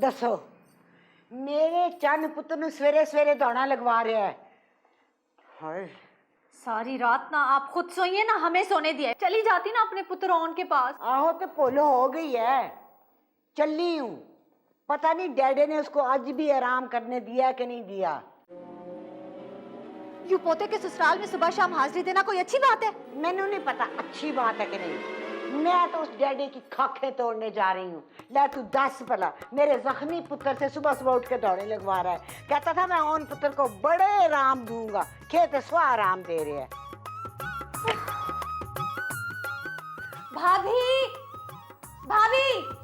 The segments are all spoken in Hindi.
दसो मेरे चन्न पुत्र नु सवेरे सवेरे दौड़ा लगवा रहा है। हाय सारी रात ना आप खुद सोइए ना हमें सोने दिया। चली जाती ना अपने पुत्र ओन के पास। आहो तो भुल हो गई है, चली हूँ। पता नहीं डैडी ने उसको आज भी आराम करने दिया कि नहीं दिया। यू पोते के ससुराल में सुबह शाम हाजिरी देना कोई अच्छी बात है? मैनू नहीं पता अच्छी बात है कि नहीं, मैं तो उस डैडी की खाखें तोड़ने जा रही हूँ। ले तू दस भला, मेरे जख्मी पुत्र से सुबह सुबह उठ के दौड़े लगवा रहा है। कहता था मैं उन पुत्र को बड़े आराम दूंगा, खेत स्व आराम दे रहे हैं। भाभी भाभी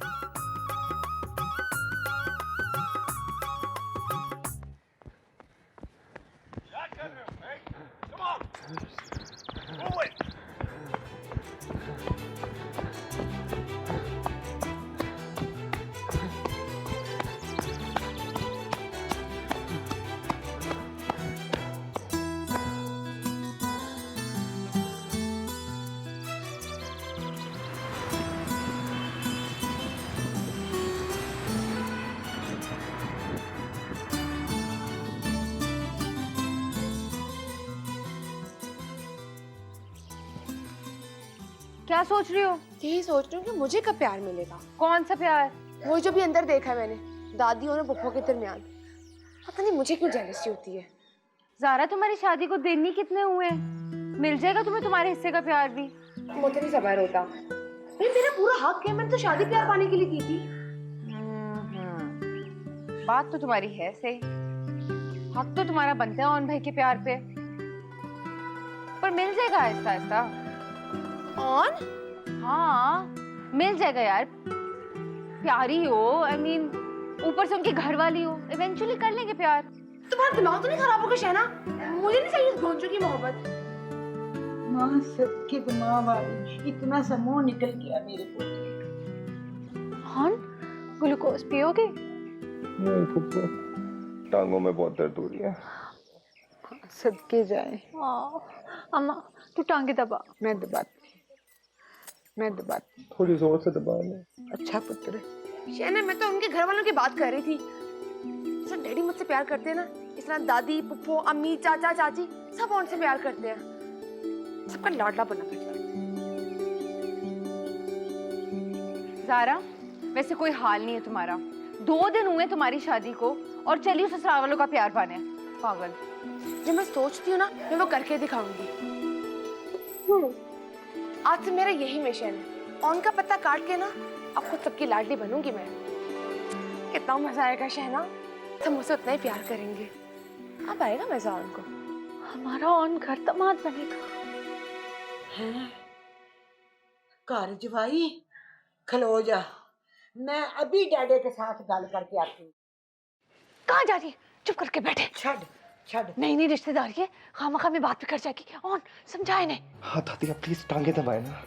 क्या सोच रही हो? यही सोच रही हूँ कि मुझे कब प्यार मिलेगा। कौन सा प्यार? वो जो भी अंदर देखा है मैंने, दादी और पप्पो के दरमियान। पता नहीं मुझे क्यों जेलसी होती है। ज़ारा तुम्हारी शादी को दिन ही कितने हुए? मिल जाएगा तुम्हें तुम्हारे हिस्से का प्यार भी। मुझे नहीं सबर होता। नहीं मेरा पूरा हक है, मैंने तो शादी प्यार पाने के लिए की थी। बात तो तुम्हारी है सही, हक तो तुम्हारा बनता है ओन भाई के प्यार पे, पर मिल जाएगा आहिस्ता आहिस्ता। ऑन? हाँ मिल जाएगा यार, प्यारी हो, I mean, ऊपर से उनकी घर वाली हो, इवेंचुअली कर लेंगे प्यार। तुम्हारा दिमाग तो नहीं खराब होगा शहना? मुझे नहीं चाहिए इस भोंचू की मोहब्बत। माँ सबके तो माँ वाली इतना सा मुंह निकल गया मेरे पुत्र। हाँ ग्लूकोज पियोगे? नहीं फुप्पो, टांगों में बहुत दर्द हो रही है। सदके जाए। अम्मा तू टांगे दबा। मैं दबाती। थोड़ी जोर से दबा ले। अच्छा पुत्र। शहना मैं तो उनके घर वालों की बात कर रही थी। जैसे डैडी मुझसे प्यार करते हैं ना, इस तरह दादी पुप्पो अम्मी चाचा चाची सब उनसे प्यार करते हैं। सबका लाडला बना करते हैं। ज़ारा वैसे कोई हाल नहीं है तुम्हारा, 2 दिन हुए तुम्हारी शादी को और चली ससुराल वालों का प्यार पाने। पागल। जो मैं सोचती हूँ ना मैं वो करके दिखाऊंगी। आज से मेरा यही मिशन है, ऑन का पत्ता काट के ना अब खुद सबकी लाडली बनूंगी मैं। कितना मजा आएगा शहना, सब मुझसे उतना ही प्यार करेंगे। अब आएगा मजा उनको। हमारा ऑन घर दामाद बनेगा। घर जवाई खलो जा, मैं अभी डैडी के साथ गल करके आती हूँ। कहाँ जा रही है? चुप करके बैठे। छड़ नहीं रिश्तेदार है, खामखा में बात भी कर जाएगी। ऑन समझाए नहीं। हाँ दादी आप प्लीज टांगे दबाए ना।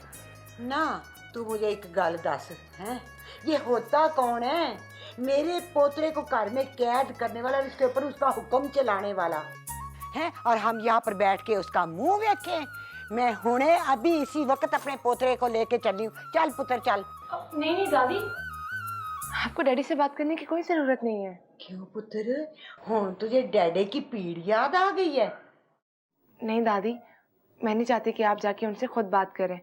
ना तू मुझे एक गल दस है, ये होता कौन है? मेरे पोतरे को घर में कैद करने वाला, उसके ऊपर उसका हुक्म चलाने वाला है, और हम यहाँ पर बैठ के उसका मुंह देखें? मैं हुणे अभी इसी वक्त अपने पोतरे को लेके चली हूँ। चल पुत्र चल। नहीं दादी, आपको डैडी से बात करने की कोई जरूरत नहीं है। क्यों पुत्र, हुण तुझे डैडी की पीड़ याद आ गई है? नहीं दादी, मैं नहीं चाहती कि आप जाके उनसे खुद बात करें।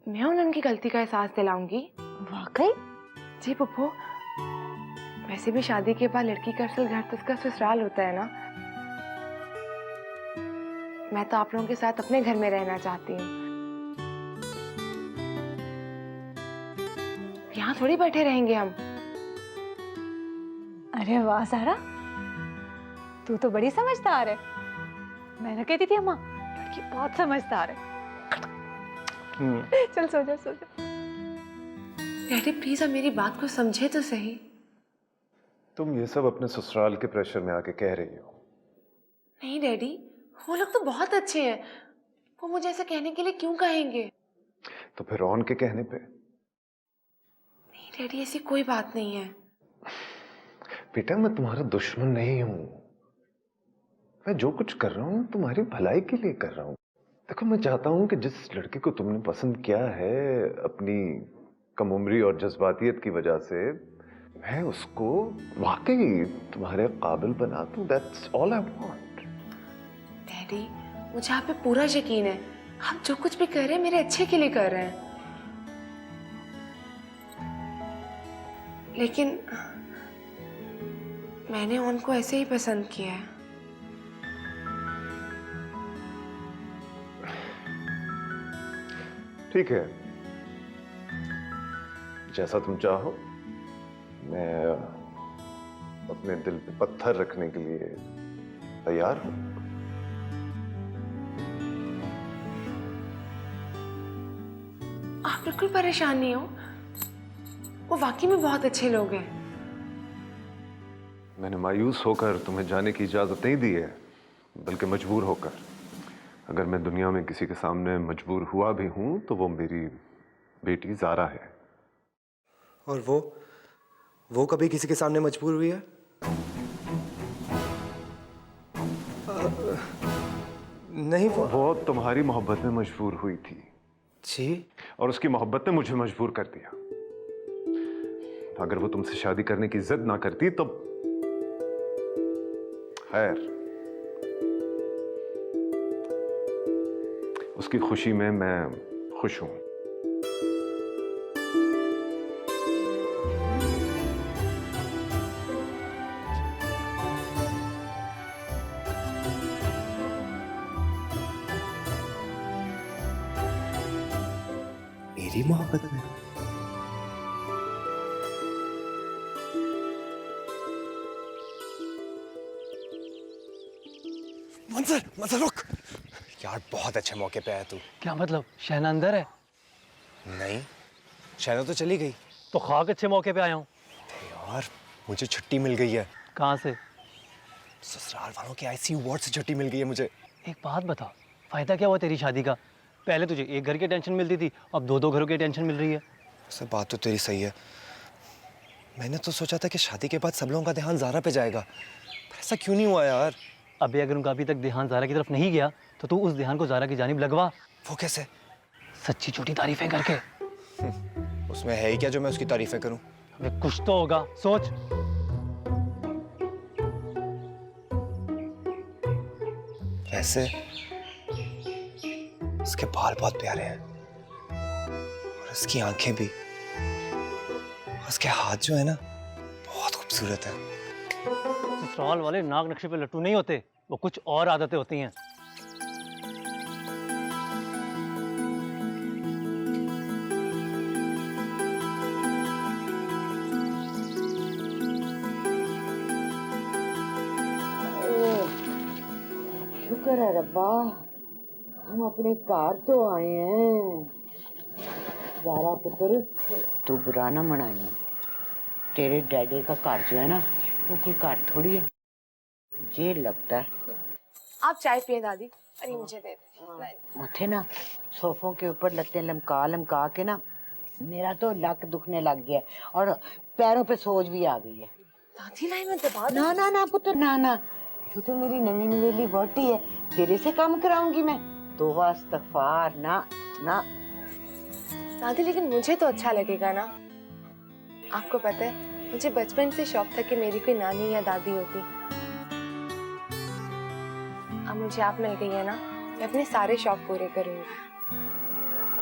मैं उन्हें उनकी गलती का एहसास दिलाऊंगी। वाकई? जी पप्पू, वैसे भी शादी के बाद लड़की का असल घर तो उसका ससुराल होता है ना। मैं तो आप लोगों के साथ अपने घर में रहना चाहती हूँ, यहाँ थोड़ी बैठे रहेंगे हम। अरे वाह ज़ारा, तू तो बड़ी समझदार है। मैं ना कहती थी अम्मा, लड़की बहुत समझदार है। चल सो जा सो जा। डैडी प्लीज अब मेरी बात को समझे तो सही। तुम ये सब अपने ससुराल के प्रेशर में आके कह रही हो। नहीं डैडी, वो लोग तो बहुत अच्छे हैं, वो मुझे ऐसा कहने के लिए क्यों कहेंगे? तो फिर रॉन के कहने पे? नहीं डैडी, ऐसी कोई बात नहीं है। बेटा मैं तुम्हारा दुश्मन नहीं हूं, मैं जो कुछ कर रहा हूं तुम्हारी भलाई के लिए कर रहा हूं। देखो मैं चाहता हूं कि जिस लड़के को तुमने पसंद किया है अपनी कम उम्री और जज्बातियत की वजह से, मैं उसको वाकई तुम्हारे काबिल बना दूं, that's all I want. Daddy, मुझे आप पे पूरा यकीन है। आप जो कुछ भी कर रहे हैं मेरे अच्छे के लिए कर रहे हैं। लेकिन मैंने उनको ऐसे ही पसंद किया है। ठीक है, जैसा तुम चाहो। मैं अपने दिल पे पत्थर रखने के लिए तैयार हूं। आप बिल्कुल परेशान नहीं हो, वो वाकई में बहुत अच्छे लोग हैं। मैंने मायूस होकर तुम्हें जाने की इजाजत नहीं दी है, बल्कि मजबूर होकर। अगर मैं दुनिया में किसी के सामने मजबूर हुआ भी हूं तो वो मेरी बेटी ज़ारा है। और वो कभी किसी के सामने मजबूर हुई है? नहीं, वो तुम्हारी मोहब्बत में मजबूर हुई थी जी। और उसकी मोहब्बत ने मुझे मजबूर कर दिया। अगर वो तुमसे शादी करने की जिद ना करती तो खैर, उसकी खुशी में मैं खुश हूं। मेरी मोहब्बत में? मंजर रुक यार, बहुत अच्छे मौके पे आया तू। क्या मतलब? शहना अंदर है? नहीं, शहना तो चली गई। तो खाक अच्छे मौके पे आया हूँ। यार मुझे छुट्टी मिल गई है। कहाँ से? ससुराल वालों के आईसीयू वार्ड से छुट्टी मिल गई है मुझे। एक बात बता, फायदा क्या हुआ तेरी शादी का? पहले तुझे एक घर की टेंशन मिलती थी, अब दो घरों की टेंशन मिल रही है। सब बात तो तेरी सही है। मैंने तो सोचा था कि शादी के बाद सब लोगों का ध्यान ज़ारा पे जाएगा, पर ऐसा क्यों नहीं हुआ यार? अबे अगर उनका अभी तक ध्यान ज़ारा की तरफ नहीं गया तो तू उस ध्यान को ज़ारा की जानिब लगवा। वो कैसे? सच्ची झूठी तारीफें करके। उसमें है ही क्या जो मैं उसकी तारीफें करूं? अबे कुछ तो होगा, सोच। वैसे उसके बाल बहुत प्यारे हैं और उसकी आंखें भी, उसके हाथ जो है ना बहुत खूबसूरत है। ससुराल वाले नाग नक्शे पे लट्टू नहीं होते, वो कुछ और आदतें होती हैं। शुक्र है रब्बा, हम अपने घर तो आए हैं। ज़ारा पुत्र, तू बुरा ना मनाई। तेरे डैडी का घर जो है ना, वो कोई घर थोड़ी है। ये लगता है आप चाय पिए दादी, अरे मुझे दे दे। उठे ना, सोफों के ऊपर लत्ते लमका लमका के ना मेरा तो लक दुखने लग गया और पैरों पे सोज भी आ गई है। दादी लाई में दबा दो। ना ना ना पुत्र, ना ना, तू तो मेरी नवी नवेली वोटी है, तेरे से काम कराऊंगी मैं? तौबा इस्तगफार, ना ना। दादी लेकिन मुझे तो अच्छा लगेगा ना। आपको पता है मुझे बचपन से शौक था कि मेरी कोई नानी या दादी होती। अब मुझे आप मिल गई है ना, मैं अपने सारे शौक पूरे करूंगी।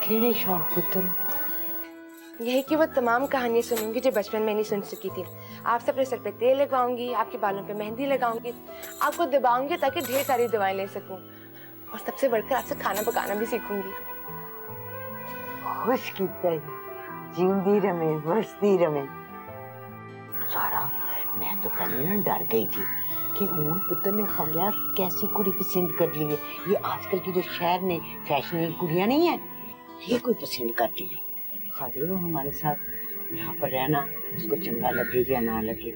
खेड़े शौक पुत्र? यही कि वो तमाम कहानियां सुनूंगी जो बचपन में नहीं सुन सकी थी। आपसे अपने सर पे तेल लगाऊंगी, आपके बालों पे मेहंदी लगाऊंगी, आपको दबाऊंगी ताकि ढेर सारी दवाएं ले सकूं, और सबसे बढ़कर आपसे खाना पकाना भी सीखूंगी। खुश की जींदी रमे वसती रमे। सारा मैं तो पहले ना डर गई थी कि उन पुत्र ने खबरिया कैसी कुड़ी पसंद कर ली है। ये आजकल की जो शहर में फैशन कुड़ियां नहीं है, ये कोई पसंद करती है। खाली वो हमारे साथ यहाँ पर रहना उसको चंगा लगे या ना लगे,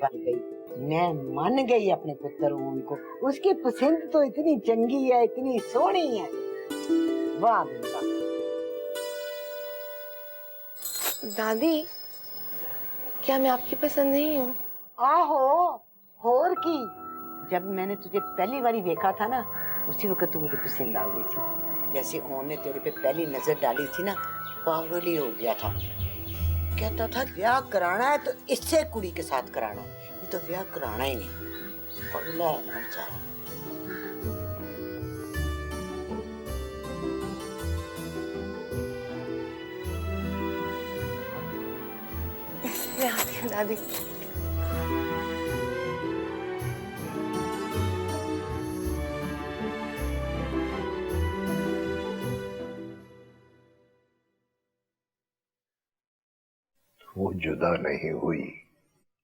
बन गई। मैं मान गई अपने पुत्र उनको, उसकी पसंद तो इतनी चंगी है, इतनी सोहनी है। वाह वाह। दादी क्या मैं आपकी पसंद नहीं हूँ? आहो, होर की। जब मैंने तुझे पहली बारी देखा था ना, उसी वक्त तू मुझे पसंद आ गई थी। जैसे ओन ने तेरे पे पहली नजर डाली थी ना, पागल ही हो गया था। कहता था ब्याह कराना है तो इससे कुड़ी के साथ कराना है, नहीं तो ब्याह कराना ही नहीं। पगला है ना बेचारा। मैं आती हूँ दादी। वो जुदा नहीं हुई।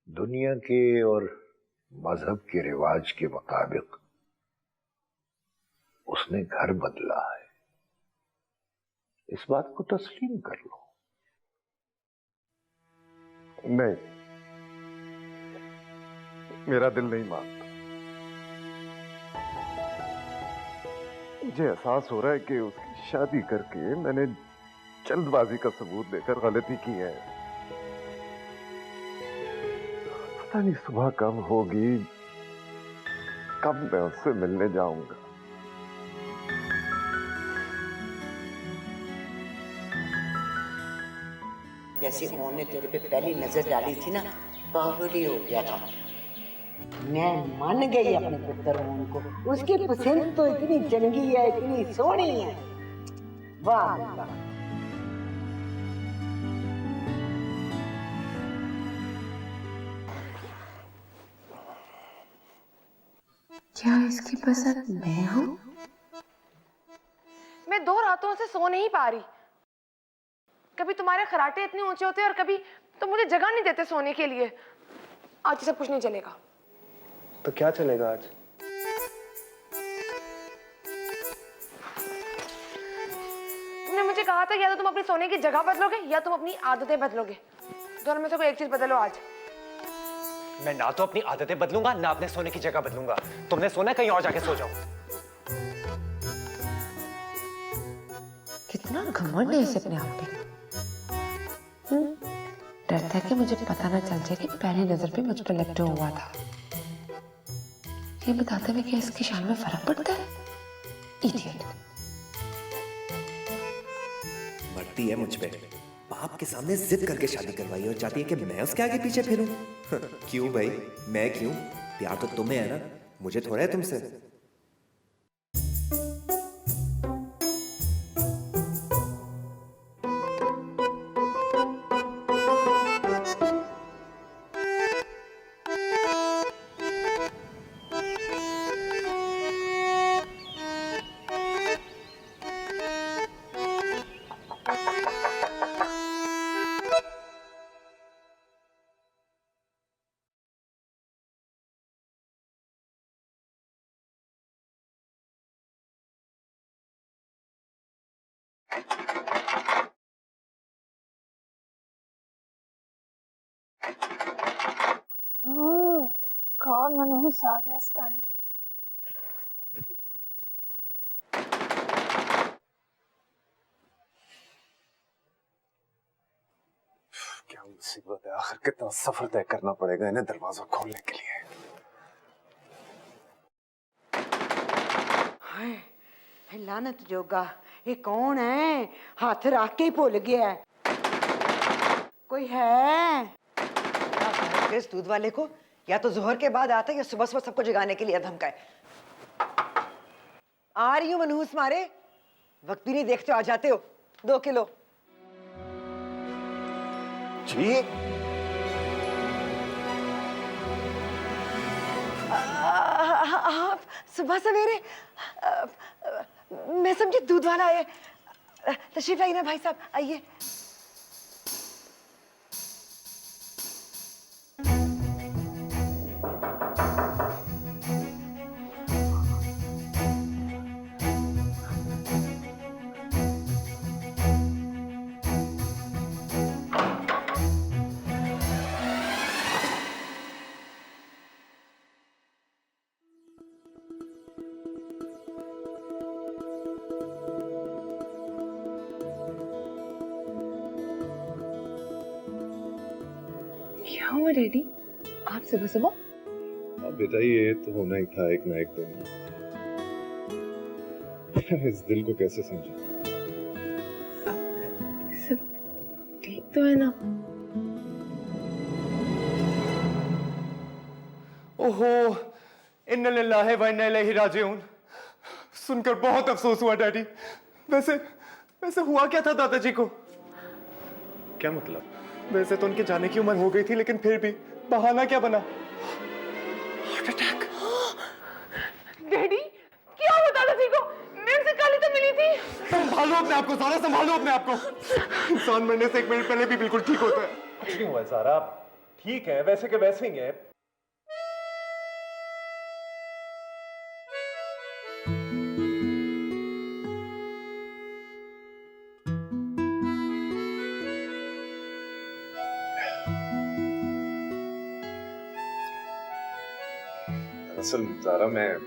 दुनिया के और मजहब के रिवाज के मुताबिक उसने घर बदला है, इस बात को तस्लीम कर लो। नहीं, मेरा दिल नहीं मानता। मुझे एहसास हो रहा है कि उसकी शादी करके मैंने जल्दबाजी का सबूत देकर गलती की है। पता नहीं सुबह कब होगी, कब मैं उससे मिलने जाऊंगा। जैसे उन्होंने तेरे पे पहली नजर डाली थी ना, पागल ही हो गया था। मैं मान गई अपने पुत्र मोहन को। उसकी पसंद तो इतनी चंगी है, इतनी सोहनी है। वाह वाह। क्या इसकी पसंद मैं हूँ? मैं 2 रातों से सो नहीं पा रही। कभी तुम्हारे खराटे इतने ऊंचे होते हैं और कभी तो मुझे जगह नहीं देते सोने के लिए। आज सब कुछ नहीं चलेगा। तो क्या चलेगा आज? तुमने मुझे कहा था या तो तुम अपनी सोने की जगह बदलोगे या तुम अपनी आदतें बदलोगे। दोनों में से कोई एक चीज बदलो आज। मैं ना तो अपनी आदतें बदलूंगा ना अपने सोने की जगह बदलूंगा। तुमने सोना कहीं और जाके सो जाओ। कितना घमंड है इसे अपने आप पे। डरता है कि मुझे पता ना चल जाए कि पहली नजर पे मुझ पर लट्टू हुआ था। ये बताते हुए कि इसकी शान में फर्क पड़ता है। इडियट। मरती है मुझ पे। बाप के सामने जिद करके शादी करवाई और चाहती है कि मैं उसके आगे पीछे फिरूं। क्यों भाई, मैं क्यों? प्यार तो तुम्हें है ना, मुझे थोड़ा है तुमसे। कौन मनहूस आ गया इस टाइम। क्या मुसीबत है, आखिर कितना सफर तय करना पड़ेगा इन्हें दरवाजा खोलने के लिए। हाय, लानत जोगा, ये कौन है? हाथ रख के ही भूल गया है। कोई है? इस दूध वाले को या तो जोहर के बाद आता है या सुबह सुबह सबको जगाने के लिए धमकाए। आ रही हूँ मनहूस मारे, वक्त भी नहीं देखते आ जाते हो। 2 किलो जी। आप सुबह सवेरे, मैं समझी दूध वाला आए। तशरीफ लाइए ना भाई साहब, आइए। क्या हुआ डैडी, आप सुबह सुबह? अब बेटा ये तो होना ही था एक ना एक दिन। इस दिल को कैसे समझा? सब ठीक तो है ना? ओहो, इन्ना लिल्लाहि व इन्ना इलैहि राजिऊन। सुनकर बहुत अफसोस हुआ डैडी। वैसे वैसे हुआ क्या था दादाजी को? क्या मतलब? वैसे तो उनके जाने की उम्र हो गई थी, लेकिन फिर भी बहाना क्या बना? Heart attack. डैडी क्या हुआ दादाजी को? मेरे से कल ही तो मिली थी। संभालो अपने आप को सारा, संभालो अपने आप को। इंसान मरने से 1 मिनट पहले भी बिल्कुल ठीक होता है। कुछ नहीं हुआ है सारा, ठीक है, वैसे के वैसे ही है। दरअसल ज़ारा, मैं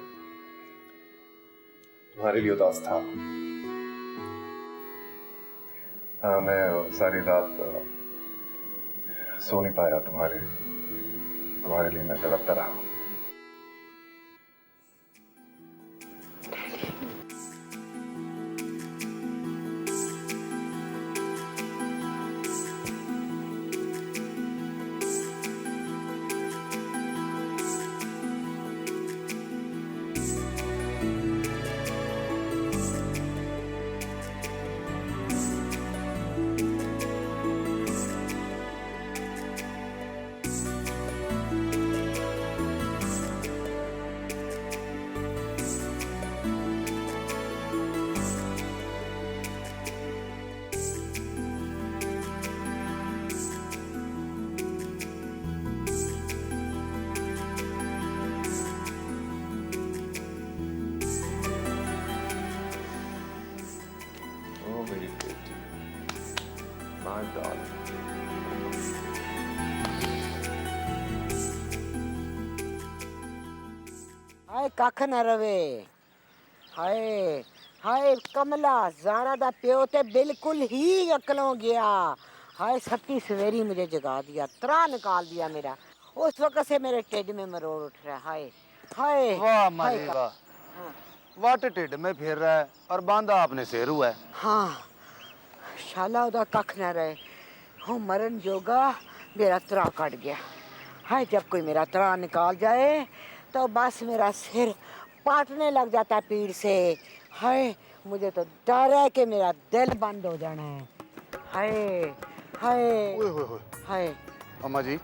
तुम्हारे लिए उदास था। हाँ, मैं सारी रात सो नहीं पाया। तुम्हारे लिए मैं तड़पता रहा। मेरी बेटी, my darling. हाय कख न रवे। हाय हाय कमला, ज़ारा दा प्यो ते बिल्कुल ही अकलों गया। हाय सती सवेरी मुझे जगा दिया, त्रा निकाल दिया मेरा। उस वक्त से मेरे टेड में मरोड़ उठ रहा है। हाय हाय वाह मारी वाह, वाट टिड में फिर रहा है और बांधा आपने शेर हुआ है। हाँ, शाला उदा कख न रहे हो, मरन जोगा मेरा त्रा कट गया। हाय जब कोई मेरा त्रा निकाल जाए तो बस मेरा सिर पाटने लग जाता है पीड़ से। हाय मुझे तो डर है कि मेरा दिल बंद हो जाना है। हाय हाय ओए होए होए, हाय। अम्मा जी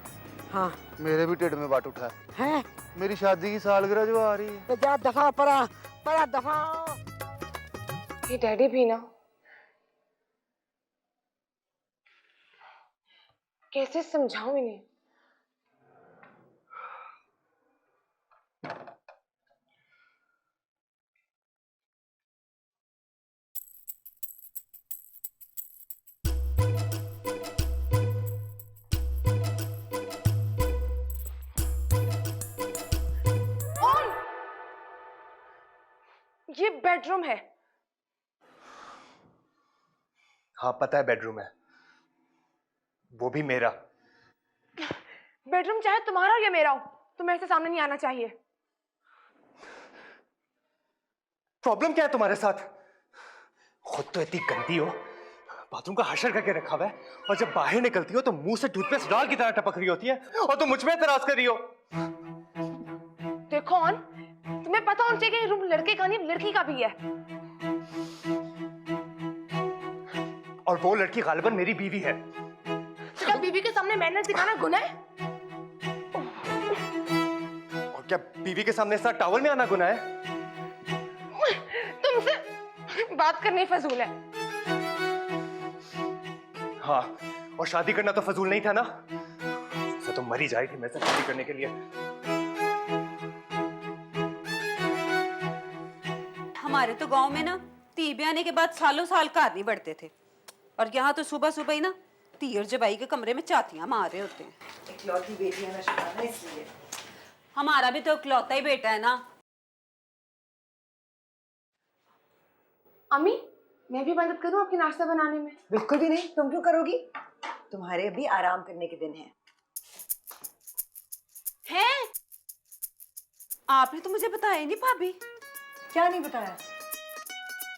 हाँ मेरे भी टिड में वाट उठा है। हैं? मेरी शादी की सालगिरह जो आ रही है। तो जा दफा परा परा दफा। ये डैडी भी ना, कैसे समझाऊं इन्हें? ये बेडरूम है। हाँ पता है बेडरूम है, वो भी मेरा। बेडरूम चाहे तुम्हारा या मेरा हो, तुम्हें ऐसे सामने नहीं आना चाहिए। प्रॉब्लम क्या है तुम्हारे साथ? खुद तो इतनी गंदी हो, बाथरूम का हशर करके रखा हुआ है, और जब बाहर निकलती हो तो मुंह से टूथपेस्ट डाल की तरह टपक रही होती है, और तुम मुझ में एतराज कर रही हो। देखो ऑन, तुम्हें पता होना चाहिए कि ये रूम लड़के का नहीं लड़की का भी है। और वो लड़की गालिबन मेरी बीवी है। तो क्या बीवी के सामने मैनर्स दिखाना गुनाह है? और क्या बीवी के सामने इस तरह टॉवल में आना गुनाह है? तुमसे बात करनी फजूल है। हाँ, और शादी करना तो फजूल नहीं था ना? तो तुम मरी जाएगी मेरे से शादी करने के लिए। हमारे तो गांव में ना ती ब्याने के बाद सालों साल घर नहीं बढ़ते थे, और यहाँ तो सुबह सुबह ही ना तीर जबाई के कमरे में चातियां मार रहे होते हैं। इकलौती बेटी है ना शबाना, इसलिए। हमारा भी तो इकलौता ही बेटा है ना। अम्मी, मैं भी मदद करूं आपकी नाश्ता बनाने में? बिल्कुल भी नहीं, तुम क्यों करोगी? तुम्हारे अभी आराम करने के दिन हैं। हैं? आपने तो मुझे बताया नहीं भाभी। क्या नहीं बताया?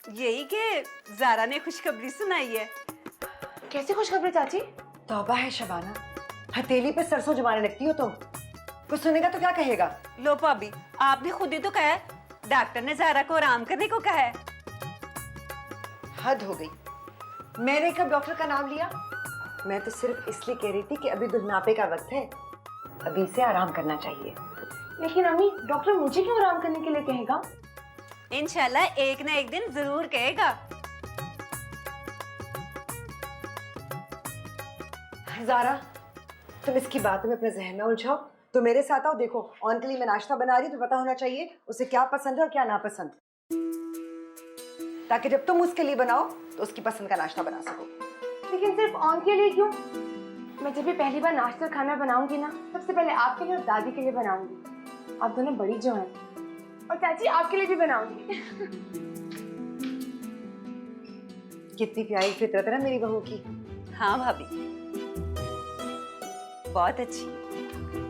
यही कि ज़ारा ने खुशखबरी सुनाई है। कैसी खुशखबरी चाची? तौबा है शबाना, हथेली पे सरसों जमाने लगती हो तुम। कुछ सुनेगा तो क्या कहेगा? लो भाभी, आपने खुद ही तो कहा है, डॉक्टर ने ज़ारा को आराम करने को कहा है। हद हो गई। मैंने कब डॉक्टर का नाम लिया? मैं तो सिर्फ इसलिए कह रही थी कि अभी दुर्नापे का वक्त है, अभी इसे आराम करना चाहिए। लेकिन अम्मी, डॉक्टर मुझे क्यों आराम करने के लिए कहेगा? इंशाल्लाह एक ना एक दिन जरूर कहेगा। ज़ारा, तुम इसकी बातों में अपने जहन ना उलझाओ, तो मेरे साथ आओ। देखो, ऑन के लिए मैं नाश्ता बना रही हूँ, तो पता होना चाहिए उसे क्या पसंद है और क्या नापसंद, ताकि जब तुम उसके लिए बनाओ तो उसकी पसंद का नाश्ता बना सको। लेकिन सिर्फ ऑन के लिए क्यों? मैं जब भी पहली बार नाश्ता खाना बनाऊंगी ना, सबसे पहले आपके लिए और दादी के लिए बनाऊंगी। आप दोनों बड़ी जो हैं, और चाची आपके लिए भी बनाऊंगी। कितनी प्यारी फितरत है ना मेरी बहू की। हाँ भाभी, बहुत अच्छी।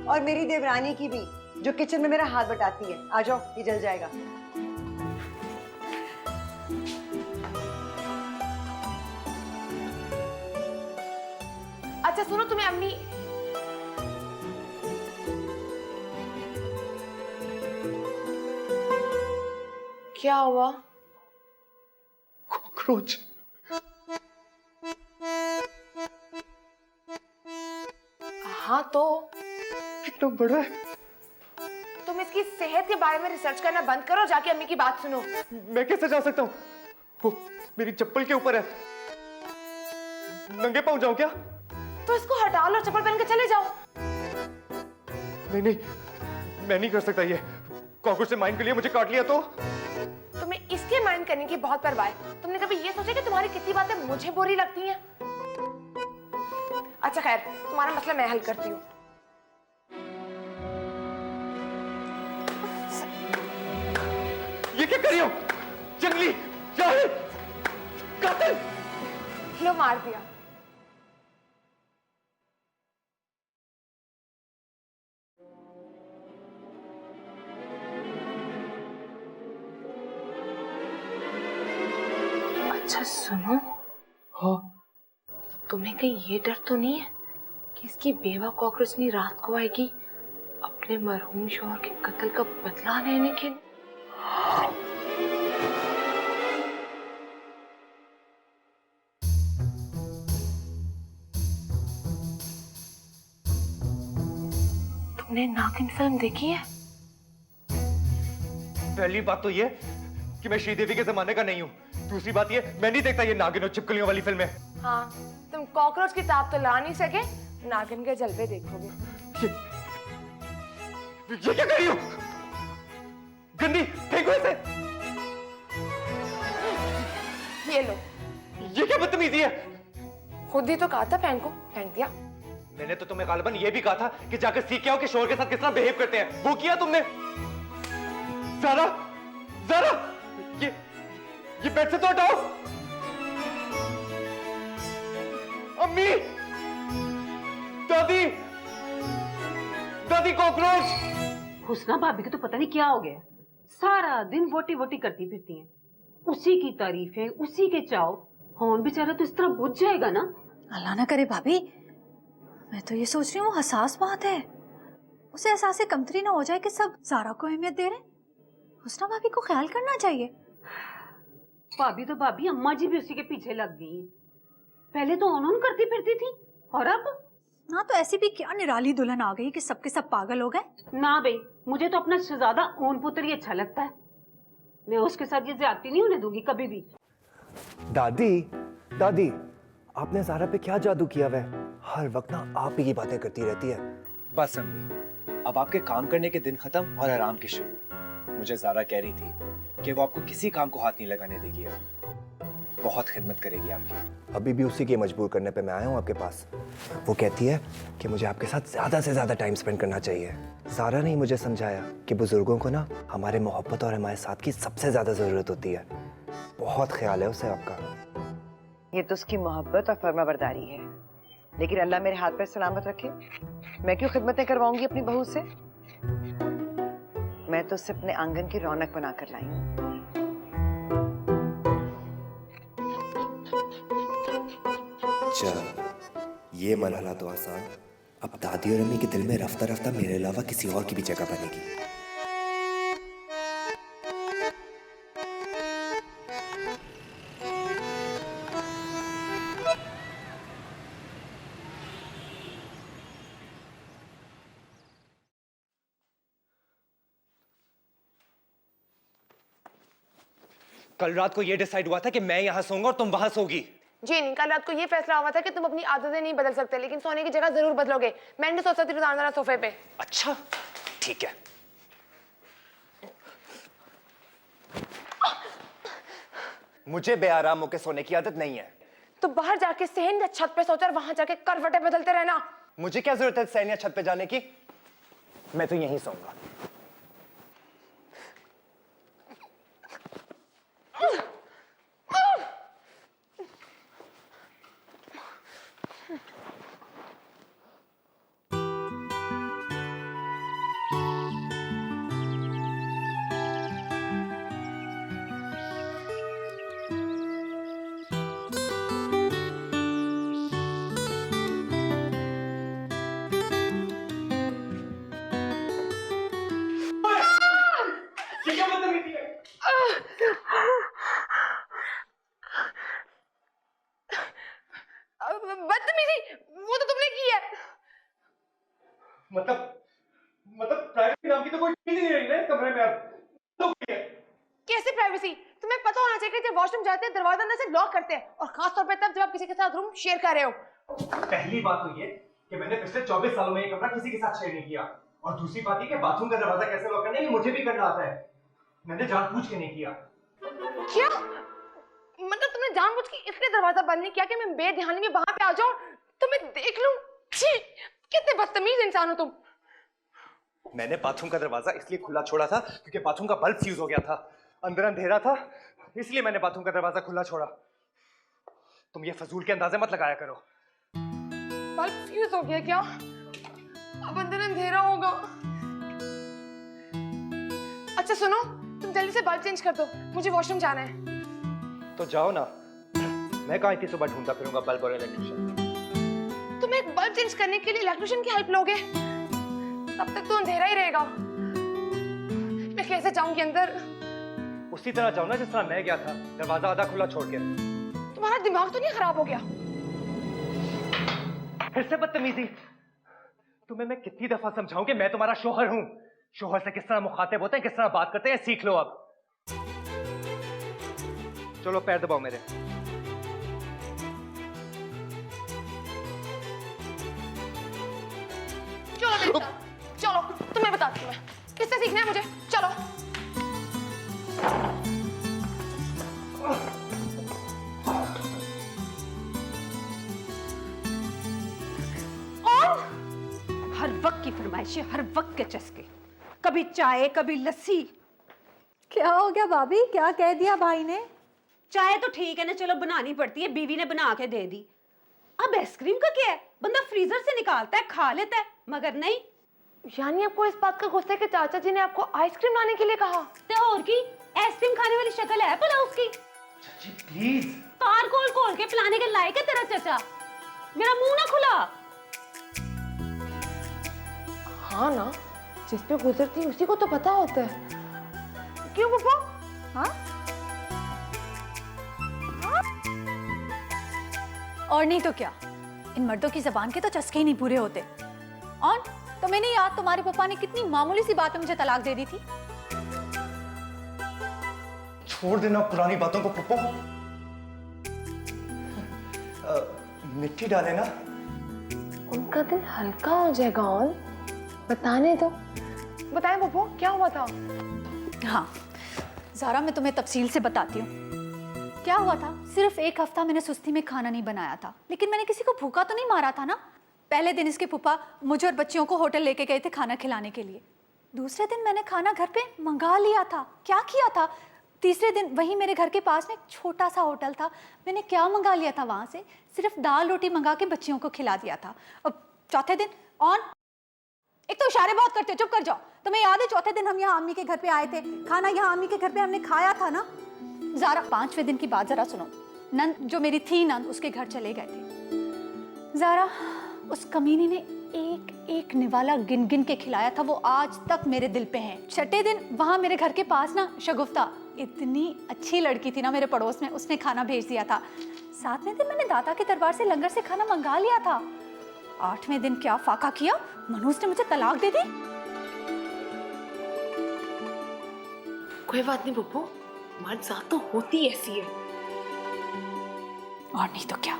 और मेरी देवरानी की भी, जो किचन में मेरा हाथ बटाती है। आ जाओ, ये जल जाएगा। अच्छा सुनो, तुम्हें अम्मी क्या हुआ? कॉकरोच। हाँ तो कितना बड़ा है। तुम इसकी सेहत के बारे में रिसर्च करना बंद करो, जाके अम्मी की बात सुनो। मैं कैसे जा सकता हूँ? वो मेरी चप्पल के ऊपर है, नंगे पाँव जाऊं क्या? तो इसको हटा लो, चप्पल पहन के चले जाओ। नहीं नहीं, मैं नहीं कर सकता ये। कॉकरोच ने माइंड के लिए मुझे काट लिया तो? तुम्हें इसके माइंड करने की बहुत परवाह है। तुमने कभी ये सोचा कि तुम्हारी कितनी बातें मुझे बुरी लगती हैं? अच्छा खैर, तुम्हारा मसला मैं हल करती हूँ। ये क्या कर रही हो? जंगली जाहिल कातिल! लो, मार दिया। अच्छा सुनो, हाँ, तुम्हें कहीं ये डर तो नहीं है कि इसकी बेवा कॉकरोचनी रात को आएगी अपने मरहूम शौहर के कत्ल का बदला लेने के लिए? तुमने नागिन फिल्म देखी है? पहली बात तो ये कि मैं श्रीदेवी के जमाने का नहीं हूँ। दूसरी बात ये, मैं नहीं देखता ये नागिन और छिपकलियों वाली फिल्में। हाँ, तुम कॉकरोच की ताप तो ला नहीं सके, नागिन के जलवे देखोगे। ये क्या कर रही हो? गंदी, फेंको इसे। ये लो। ये क्या बदतमीजी है? खुद ही तो कहा था फेंको, फेंक दिया। मैंने तो तुम्हें गालिबन ये भी कहा था कि जाकर सीख के आओ कि शोहर के साथ किस तरह बिहेव करते हैं। वो किया तुमने? ज़ारा, ज़ारा, ये बेड से तो हटाओ। अम्मी, दादी, दादी कॉकरोच। हुस्ना भाभी को तो पता नहीं क्या हो गया, सारा दिन वोटी वोटी करती फिरती हैं। उसी की तारीफें, उसी के चाव। कौन बेचारा तो इस तरह बुझ जाएगा ना। अल्लाह ना करे भाभी, मैं तो ये सोच रही हूँ हसास बात है, उसे एहसास कमतरी ना हो जाए कि सब ज़ारा को अहमियत दे रहे हैं। हुस्ना भाभी को ख्याल करना चाहिए। भाभी तो भाभी, अम्मा जी भी उसी के पीछे लग गई हैं। पहले तो ऑन करती फिरती थी, और अब ना तो ऐसी भी क्या निराली दुल्हन आ गई कि सबके सब पागल हो गए। ना भाई, मुझे तो अपना शहजादा ओन पुत्र ही अच्छा लगता है। मैं उसके साथ ये ज्यादती नहीं होने दूंगी कभी भी। दादी, दादी, आपने ज़ारा पे क्या जादू किया हुआ है? हर वक्त ना आप ही की बातें करती रहती है। बस अम्मी, अब आपके काम करने के दिन खत्म और आराम के शुरू। मुझे ज़ारा कह रही थी कि वो आपको किसी काम को हाथ नहीं लगाने देगी, अब बहुत खिदमत करेगी आपकी। अभी भी उसी के मजबूर करने पे मैं आया हूँ आपके पास। वो कहती है कि मुझे आपके साथ ज़्यादा से ज़्यादा टाइम स्पेंड करना चाहिए। ज़ारा ने ही मुझे समझाया कि बुजुर्गों को ना हमारे मोहब्बत और हमारे साथ की सबसे ज़्यादा ज़रूरत होती है। बहुत ख्याल है उसे आपका। ये तो उसकी मोहब्बत और फर्माबरदारी है, लेकिन अल्लाह मेरे हाथ पर सलामत रखे, मैं क्यों खिदमतें करवाऊंगी अपनी बहू से? मैं तो उसे अपने आंगन की रौनक बनाकर लाई हूँ। चल, ये मरहला तो आसान, अब दादी और अम्मी के दिल में रफ्ता रफ्ता मेरे अलावा किसी और की भी जगह बनेगी। कल रात को ये डिसाइड हुआ था कि मैं यहाँ सोऊंगा और तुम वहां सोगी। जी नहीं, कल रात को ये फैसला हुआ था कि तुम अपनी आदतें नहीं बदल सकते, लेकिन सोने की जगह जरूर बदलोगे। मैं नहीं सोच सकती रोजाना सोफे पे। अच्छा ठीक है। मुझे बेआराम होकर सोने की आदत नहीं है। तो बाहर जाके सहन या छत पे सोचो और वहां जाके करवटें बदलते रहना। मुझे क्या जरूरत है सहन या छत पे जाने की? मैं तो यहीं सोऊंगा। बदतमीजी वो तो तुमने की है। मतलब प्राइवेसी नाम की तो कोई चीज नहीं रही ना इस कमरे में अब। तो कैसे प्राइवेसी? तुम्हें पता होना चाहिए कि जब वॉशरूम जाते हैं दरवाजा अंदर से लॉक करते हैं, और खास तौर पे तब जब आप किसी के साथ रूम शेयर कर रहे हो। पहली बात तो ये कि मैंने पिछले 24 सालों में ये कमरा किसी के साथ शेयर नहीं किया, और दूसरी बात ये कि बाथरूम का दरवाजा कैसे लॉक करना है ये मुझे भी करना आता है। मैंने जानबूझ के नहीं किया। क्या मतलब तुमने जानबूझ के इसलिए दरवाजा बंद नहीं किया कि मैं बेध्यानी में वहां पे आ जाऊं, तुम्हें देख लूं? छी, कितने बदतमीज इंसान हो तुम। मैंने बाथरूम का दरवाजा इसलिए खुला छोड़ा था क्योंकि बाथरूम का बल्ब फ्यूज हो गया था। अंदर अंधेरा था, इसलिए मैंने बाथरूम का दरवाजा खुला छोड़ा। तुम ये फजूल के अंदाजे मत लगाया करो। बल्ब फ्यूज हो गया क्या? अब अंदर अंधेरा होगा। अच्छा सुनो, तुम जल्दी से बल्ब चेंज कर दो, मुझे वॉशरूम जाना है। तो जाओ ना, मैं कहाँ इतनी सुबह ढूंढता फिरूंगा बल्ब और इलेक्ट्रिशियन। तुम एक बल्ब चेंज करने के लिए इलेक्ट्रिशियन की हेल्प लोगे? तब तक तो अंधेरा ही रहेगा। मैं कैसे जाऊंगी अंदर? उसी तरह जाओ ना जिस तरह मैं गया था, दरवाजा आधा खुला छोड़ के। तुम्हारा दिमाग तो नहीं खराब हो गया? फिर से बदतमीजी। तुम्हें मैं कितनी दफा समझाऊं कि मैं तुम्हारा शोहर हूं। शोहर से किस तरह मुखातिब होते हैं, किस तरह बात करते हैं, सीख लो अब। चलो पैर दबाओ मेरे। चलो मेरे साथ, चलो तुम्हें बताती हूँ मैं किससे सीखना है मुझे। चलो। और हर वक्त की फरमाइशें, हर वक्त के चस्के, कभी चाय कभी लस्सी। क्या हो गया भाभी, क्या कह दिया भाई ने? चाय तो ठीक है ना, चलो बनानी पड़ती है, बीवी ने बना के दे दी। अब आइसक्रीम का क्या है, बंदा फ्रीजर से निकालता है खा लेता है, मगर नहीं। यानी आपको इस बात का गुस्सा है कि चाचा जी ने आपको आइसक्रीम लाने के लिए कहा? तो और की आइसक्रीम खाने वाली शक्ल है भला उसकी? चाची प्लीज। कार खोल खोल के पिलाने के लायक है तेरा चचा। मेरा मुंह ना खुला। हाँ ना, जिस पे गुजरती उसी को तो पता होता है। क्यों पापा? हाँ? और नहीं तो क्या, इन मर्दों की जबान के तो चस्के ही नहीं पूरे होते। और तुम्हें नहीं याद तुम्हारे पापा ने कितनी मामूली सी बात में मुझे तलाक दे दी थी? छोड़ देना पुरानी बातों को पप्पू। मिट्टी डाले ना। उनका दिल हल्का हो जाएगा। और बताने दो। बताएं पप्पू, क्या हुआ था? हाँ ज़ारा, मैं तुम्हें तफसील से बताती हूँ क्या हुआ था। सिर्फ एक हफ्ता मैंने सुस्ती में खाना नहीं बनाया था, लेकिन मैंने किसी को भूखा तो नहीं मारा था ना। पहले दिन इसके फूफा मुझे और बच्चियों को होटल लेके गए थे खाना खिलाने के लिए। दूसरे दिन मैंने खाना घर पे मंगा लिया था। क्या किया था? तीसरे दिन वहीं मेरे घर के पास में एक छोटा सा होटल था, मैंने क्या मंगा लिया था वहाँ से, सिर्फ दाल रोटी मंगा के बच्चियों को खिला दिया था। अब चौथे दिन ऑन, एक तो इशारे बहुत करते हो, चुप कर जाओ। तुम्हें याद है चौथे दिन हम यहाँ अम्मी के घर पे आए थे, खाना यहाँ अम्मी के घर पे हमने खाया था ना। ज़ारा, पांचवें दिन की बात जरा सुनो। नंद जो मेरी थी नंद, उसके घर चले गए थे। ज़ारा, उस कमीनी ने एक एक निवाला गिन गिन के खिलाया था, वो आज तक मेरे दिल पे है। छठे दिन वहाँ मेरे घर के पास ना शगुफ्ता, इतनी अच्छी लड़की थी ना मेरे पड़ोस में, उसने खाना भेज दिया था। 7वें दिन मैंने दादा के दरबार से लंगर से खाना मंगा लिया था। 8वें दिन क्या फाका किया, मनोज ने मुझे तलाक दे दी। कोई बात नहीं पप्पू, मर्द जात तो होती ऐसी है। और नहीं तो क्या।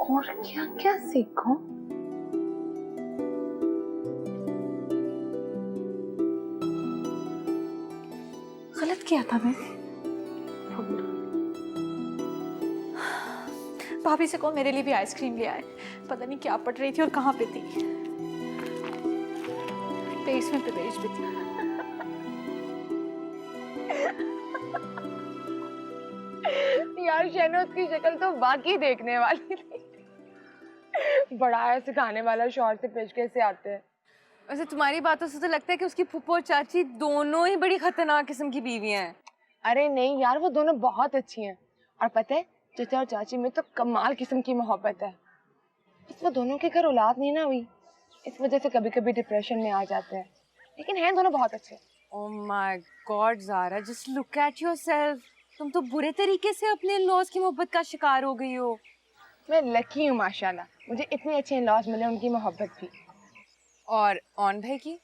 और क्या क्या सीखूं? गलत किया था मैंने। भाभी से कहो मेरे लिए भी आइसक्रीम ले आए। पता नहीं क्या पट रही थी और कहाँ पे थी। 23वें पे भेज भी थी। यार शहनाज की शक्ल तो बाकी देखने वाली थी। बड़ा है सिखाने वाला, शौहर से पेश कैसे आते हैं। वैसे तुम्हारी बातों से तो लगता है कि उसकी फूफो और चाची दोनों ही बड़ी खतरनाक किस्म की बीवियां हैं। अरे नहीं यार, वो दोनों बहुत अच्छी हैं। और पता है चाचा और चाची में तो कमाल किस्म की मोहब्बत है। बस वो दोनों के घर औलाद नहीं ना हुई, इस वजह से कभी कभी डिप्रेशन में आ जाते हैं। लेकिन हैं दोनों बहुत अच्छे। Oh my god Zara, just look at yourself. तुम तो बुरे तरीके से अपने इन-लॉज की मोहब्बत का शिकार हो गई हो। मैं लकी हूँ माशाल्लाह, मुझे इतने अच्छे इन-लॉज मिले, उनकी मोहब्बत भी। और ऑन भाई की?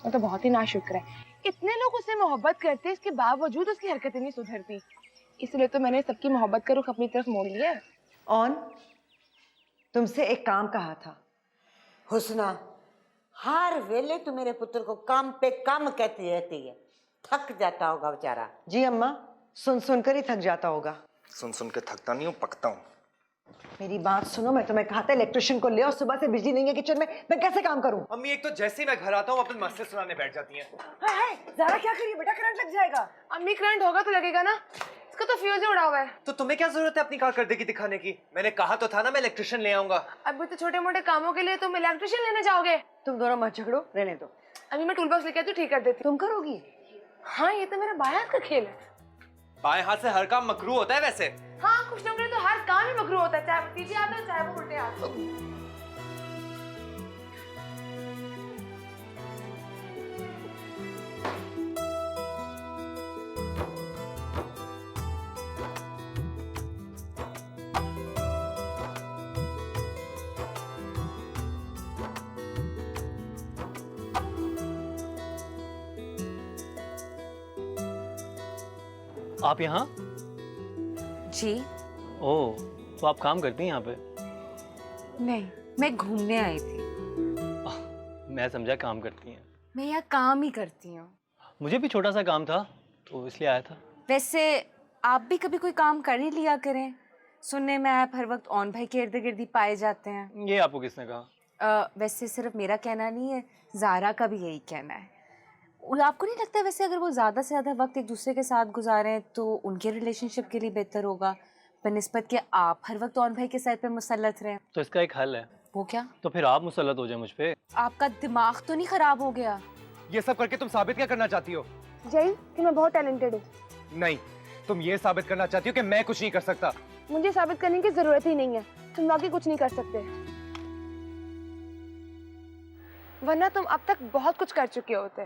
वो तो बहुत ही नाशुक्र है। इतने लोग उससे मोहब्बत करते हैं, इसके बावजूद उसकी हरकतें नहीं सुधरती। इसलिए तो मैंने सबकी मोहब्बत का रुख अपनी तरफ मोड़ लिया है। ऑन, तुमसे एक काम कहा था। हुस्ना, हर वेले तू मेरे पुत्र को काम पे काम कहती रहती है, थक जाता होगा बेचारा। जी अम्मा, सुन सुनकर ही थक जाता होगा। सुन सुन के थकता नहीं हूँ, पकता हूँ। मेरी बात सुनो, मैं तुम्हें कहा था इलेक्ट्रिशियन को ले आओ, सुबह से बिजली नहीं है किचन में, मैं कैसे काम करूं? अम्मी एक तो जैसे ही मैं घर आता हूँ अपने मस्से सुनाने बैठ जाती हैं। हाय हाय, ज़ारा क्या करिए बेटा, करंट लग जाएगा। अम्मी करंट होगा तो लगेगा ना, इसका तो फ्यूज उड़ा हुआ है। तो तुम्हें क्या जरूरत है अपनी कारकर्दगी दिखाने की? मैंने कहा तो था ना मैं इलेक्ट्रिशियन ले आऊंगा। अभी तो छोटे मोटे कामों के लिए तुम इलेक्ट्रिशियन लेने जाओगे? तुम दोनों मत झगड़ो, रहने दो। अभी मैं टूल बॉक्स लेके आती हूँ, ठीक कर देती। तुम करोगी? हाँ, ये तो मेरा बाएं हाथ का खेल है। बाएं हाथ से हर काम मकरू होता है वैसे। हाँ, कुछ लोगों के लिए तो हर काम ही मकरू होता है, चाहे वो सीधे हाथ हो चाहे वो उल्टे हाथ हो। आप यहाँ? जी ओह, तो आप काम करती हैं यहाँ पे? नहीं, मैं घूमने आई थी। मैं समझा काम करती हैं। मैं यहाँ काम ही करती हूँ। मुझे भी छोटा सा काम था तो इसलिए आया था। वैसे आप भी कभी कोई काम कर ही लिया करें। सुनने में आप हर वक्त ऑन भाई के इर्द गिर्द पाए जाते हैं। ये आपको किसने कहा? वैसे सिर्फ मेरा कहना नहीं है, ज़ारा का भी यही कहना है। आपको नहीं लगता वैसे अगर वो ज़्यादा से ज़्यादा वक्त एक दूसरे के साथ गुजारें तो उनके रिलेशनशिप के लिए बेहतर होगा, बनिस्बत के आप हर वक्त ऑन भाई के सर पे मुसल्लत रहें? तो इसका एक हल है। वो क्या? तो फिर आप मुसल्लत हो जाए मुझ पे। आपका दिमाग तो नहीं खराब हो गया? ये सब करके तुम साबित क्या करना चाहती हो? जय कि मैं बहुत टैलेंटेड हूँ। नहीं, तुम ये साबित करना चाहती हो कि मैं कुछ नहीं कर सकता। मुझे साबित करने की जरूरत ही नहीं है, तुम वाकई कुछ नहीं कर सकते, वरना तुम अब तक बहुत कुछ कर चुके होते।